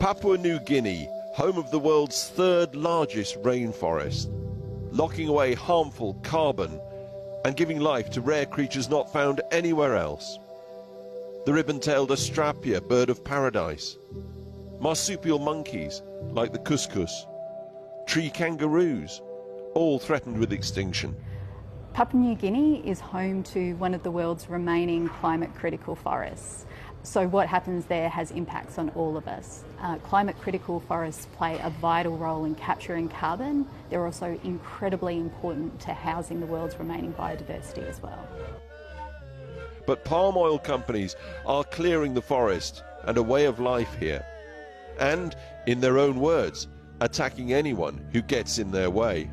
Papua New Guinea, home of the world's third largest rainforest, locking away harmful carbon and giving life to rare creatures not found anywhere else. The ribbon-tailed Astrapia, bird of paradise, marsupial monkeys like the cuscus, tree kangaroos, all threatened with extinction. Papua New Guinea is home to one of the world's remaining climate-critical forests. So what happens there has impacts on all of us. Climate-critical forests play a vital role in capturing carbon. They're also incredibly important to housing the world's remaining biodiversity as well. But palm oil companies are clearing the forest and a way of life here. And, in their own words, attacking anyone who gets in their way.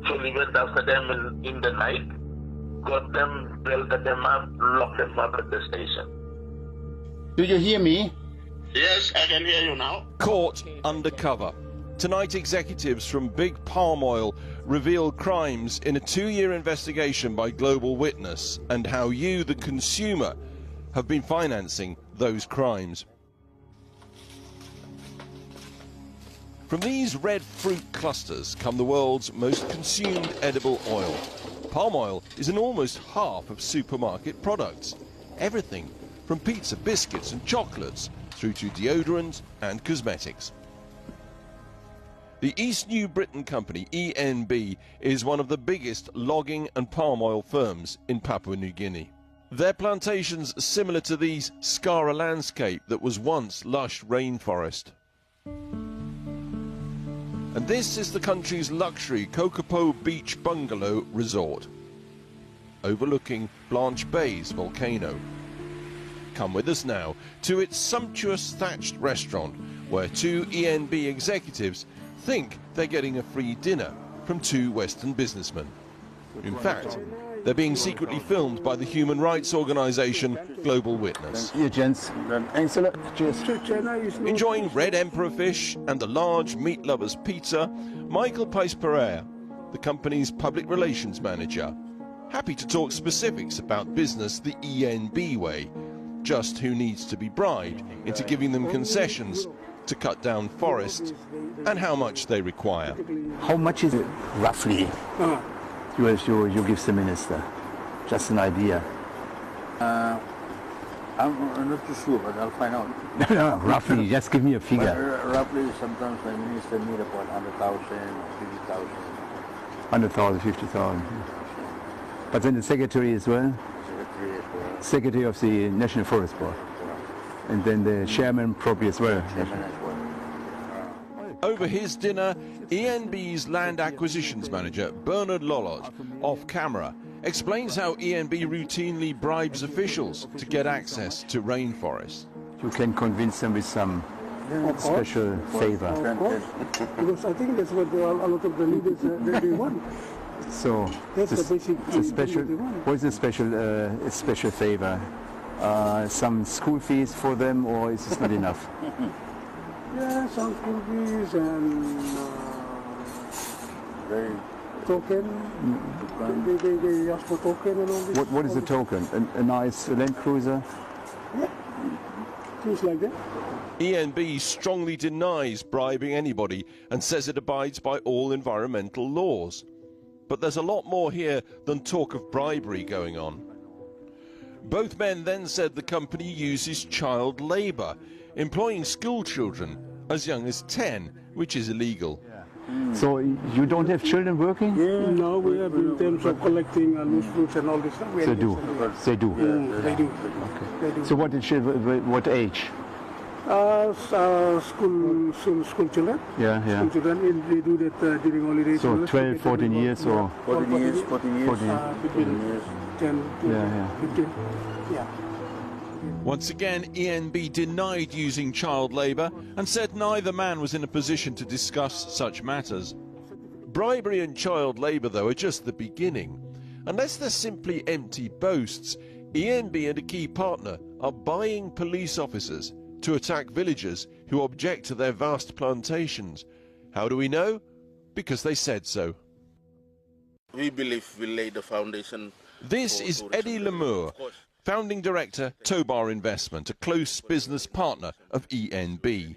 So we went after them in the night, got them, belted them up, locked them up at the station. Do you hear me? Yes, I can hear you now. Caught undercover. Tonight, executives from Big Palm Oil reveal crimes in a 2-year investigation by Global Witness and how you, the consumer, have been financing those crimes. From these red fruit clusters come the world's most consumed edible oil. Palm oil is in almost half of supermarket products. Everything from pizza, biscuits and chocolates through to deodorant and cosmetics. The Eastnewbritain company, ENB, is one of the biggest logging and palm oil firms in Papua New Guinea. Their plantations similar to these scar a landscape that was once lush rainforest. And this is the country's luxury Kokopo Beach Bungalow Resort, overlooking Blanche Bay's volcano. Come with us now to its sumptuous thatched restaurant, where 2 ENB executives think they're getting a free dinner from 2 Western businessmen. In fact, they're being secretly filmed by the human rights organisation Global Witness. Here, gents. Thanks a lot. Cheers. Enjoying red emperor fish and the large meat lovers pizza, Michael Pais-Pereira, the company's public relations manager, happy to talk specifics about business the ENB way, just who needs to be bribed into giving them concessions to cut down forests and how much they require. How much is it, roughly? You give the minister. Just an idea. I'm not too sure, but I'll find out. No, roughly, just give me a figure. Roughly, sometimes the minister need about 100,000, 50,000. 100,000, 50,000. But then the secretary as well? Secretary as well. Secretary of the National Forest Board. And then the chairman probably as well. Chairman as well. Over his dinner, ENB's land acquisitions manager, Bernard Lollot, off camera, explains how ENB routinely bribes officials to get access to rainforests. You can convince them with some special favor. Because I think that's what a lot of the leaders they want. So That's the basic special. thing they want. What is a special favor? Some school fees for them, or is this not enough? Yeah, some school fees and token. They ask for token and all this. What is the token? A nice Land Cruiser? Yeah, things like that. ENB strongly denies bribing anybody and says it abides by all environmental laws. But there's a lot more here than talk of bribery going on. Both men then said the company uses child labour, employing school children as young as 10, which is illegal. So you don't have children working? Yeah, no, we have in terms of collecting loose fruits and all this stuff. They do. They do. They do. Okay. They do. So what age? School children. Yeah. School children, they do that during holidays. So 12, 14 years or? 14 years. 14 between 10 to 15. Yeah. Once again, ENB denied using child labour and said neither man was in a position to discuss such matters. Bribery and child labour, though, are just the beginning. Unless they're simply empty boasts, ENB and a key partner are buying police officers to attack villagers who object to their vast plantations. How do we know? Because they said so. We believe we laid the foundation. This is Eddie Lemur, Founding director, Tobar Investment, a close business partner of ENB.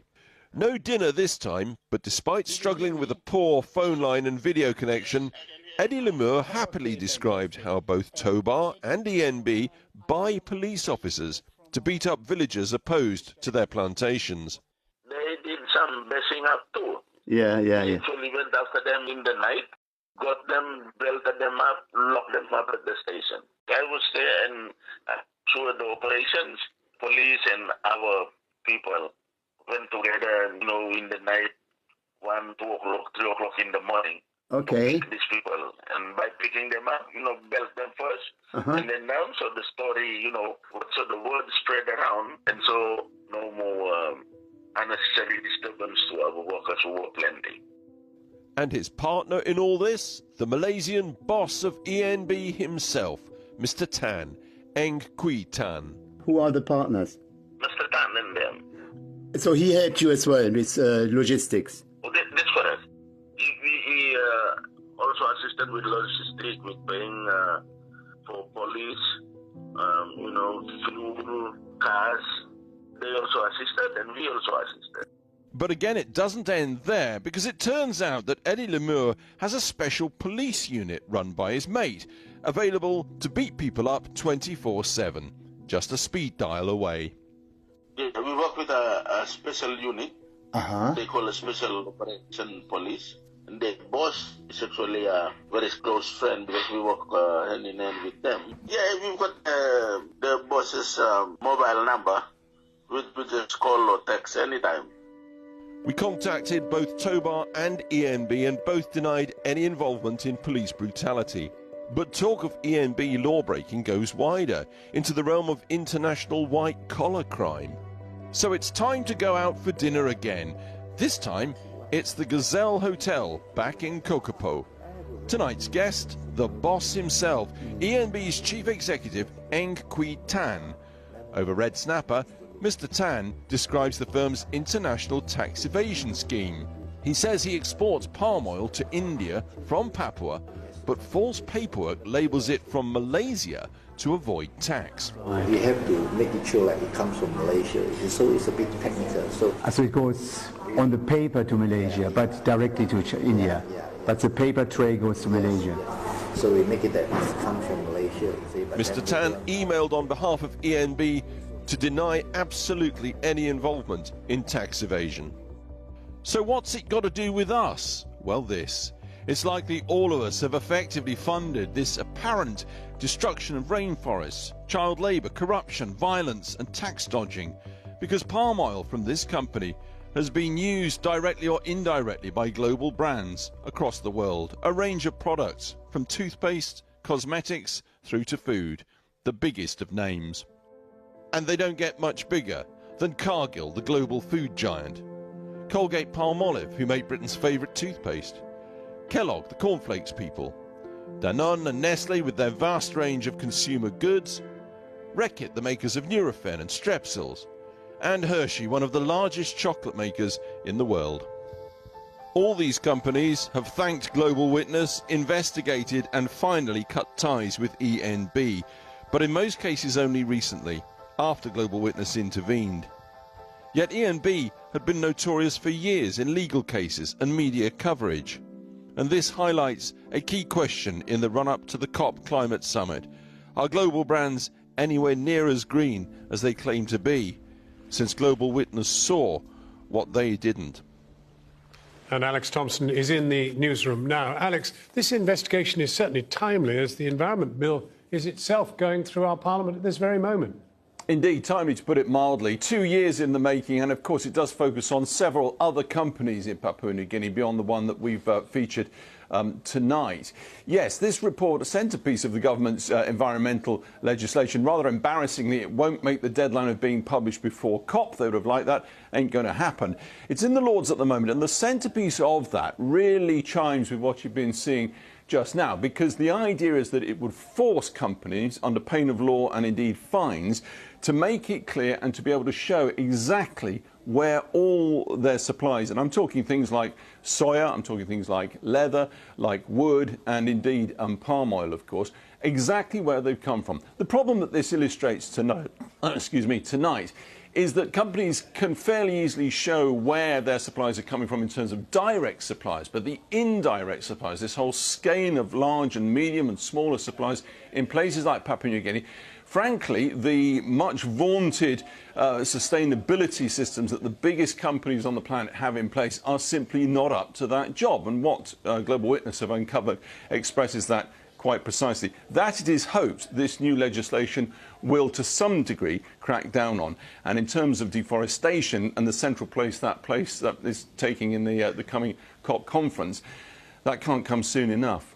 No dinner this time, but despite struggling with a poor phone line and video connection, Eddie Lemur happily described how both Tobar and ENB buy police officers to beat up villagers opposed to their plantations. They did some messing up too. Yeah. Actually went after them in the night, got them, belted them up, locked them up at the station. I was there and through the operations, police and our people went together, in the night, 1, 2 o'clock, 3 o'clock in the morning. Okay. These people, and by picking them up, belt them first, and then down. So the story, so the word spread around, and so no more unnecessary disturbance to our workers who were plenty. And his partner in all this, the Malaysian boss of ENB himself, Mr. Tan, Eng Kui Tan. Who are the partners? Mr. Tan and them. So he helped you as well with logistics? Oh, that's correct. He also assisted with logistics, with paying for police, fuel, cars. They also assisted, and we also assisted. But again, it doesn't end there, because it turns out that Eddie Lemur has a special police unit run by his mate, available to beat people up 24/7, just a speed dial away. Yeah, we work with a special unit. They call a special operation police. And the boss is actually a very close friend because we work hand in hand with them. Yeah, we've got the boss's mobile number, which just call or text anytime. We contacted both Tobar and ENB, and both denied any involvement in police brutality. But talk of ENB lawbreaking goes wider, into the realm of international white-collar crime. So it's time to go out for dinner again. This time, it's the Gazelle Hotel back in Kokopo. Tonight's guest, the boss himself, ENB's chief executive, Eng Kui Tan. Over red snapper, Mr. Tan describes the firm's international tax evasion scheme. He says he exports palm oil to India from Papua, but false paperwork labels it from Malaysia to avoid tax. We have to make it sure like it comes from Malaysia, so it's a bit technical. So it goes on the paper to Malaysia, but directly to India. But the paper tray goes to Malaysia. So we make it that it comes from Malaysia. Mr. Tan emailed on behalf of ENB to deny absolutely any involvement in tax evasion. So what's it got to do with us? Well, this. It's likely all of us have effectively funded this apparent destruction of rainforests, child labour, corruption, violence and tax dodging, because palm oil from this company has been used directly or indirectly by global brands across the world. A range of products, from toothpaste, cosmetics, through to food, the biggest of names. And they don't get much bigger than Cargill, the global food giant, Colgate Palmolive, who make Britain's favourite toothpaste, Kellogg, the cornflakes people, Danone and Nestle with their vast range of consumer goods, Reckitt, the makers of Nurofen and Strepsils, and Hershey, one of the largest chocolate makers in the world. All these companies have thanked Global Witness, investigated and finally cut ties with ENB, but in most cases only recently, after Global Witness intervened. Yet ENB had been notorious for years in legal cases and media coverage. And this highlights a key question in the run-up to the COP Climate Summit. Are global brands anywhere near as green as they claim to be, since Global Witness saw what they didn't? And Alex Thompson is in the newsroom now. Alex, this investigation is certainly timely, as the Environment Bill is itself going through our Parliament at this very moment. Indeed, timely to put it mildly. 2 years in the making, and of course it does focus on several other companies in Papua New Guinea beyond the one that we've featured tonight. Yes, this report, a centrepiece of the government's environmental legislation. Rather embarrassingly, it won't make the deadline of being published before COP. They would have liked that. Ain't going to happen. It's in the Lords at the moment, and the centrepiece of that really chimes with what you've been seeing just now, because the idea is that it would force companies, under pain of law and indeed fines, to make it clear and to be able to show exactly where all their supplies, and I'm talking things like soya, I'm talking things like leather, like wood, and indeed palm oil, of course, exactly where they've come from. The problem that this illustrates tonight, tonight is that companies can fairly easily show where their supplies are coming from in terms of direct supplies, but the indirect supplies, this whole skein of large and medium and smaller supplies in places like Papua New Guinea, frankly, the much vaunted sustainability systems that the biggest companies on the planet have in place are simply not up to that job. And what Global Witness have uncovered expresses that quite precisely. That it is hoped this new legislation will to some degree crack down on. And in terms of deforestation and the central place that is taking in the coming COP conference, that can't come soon enough.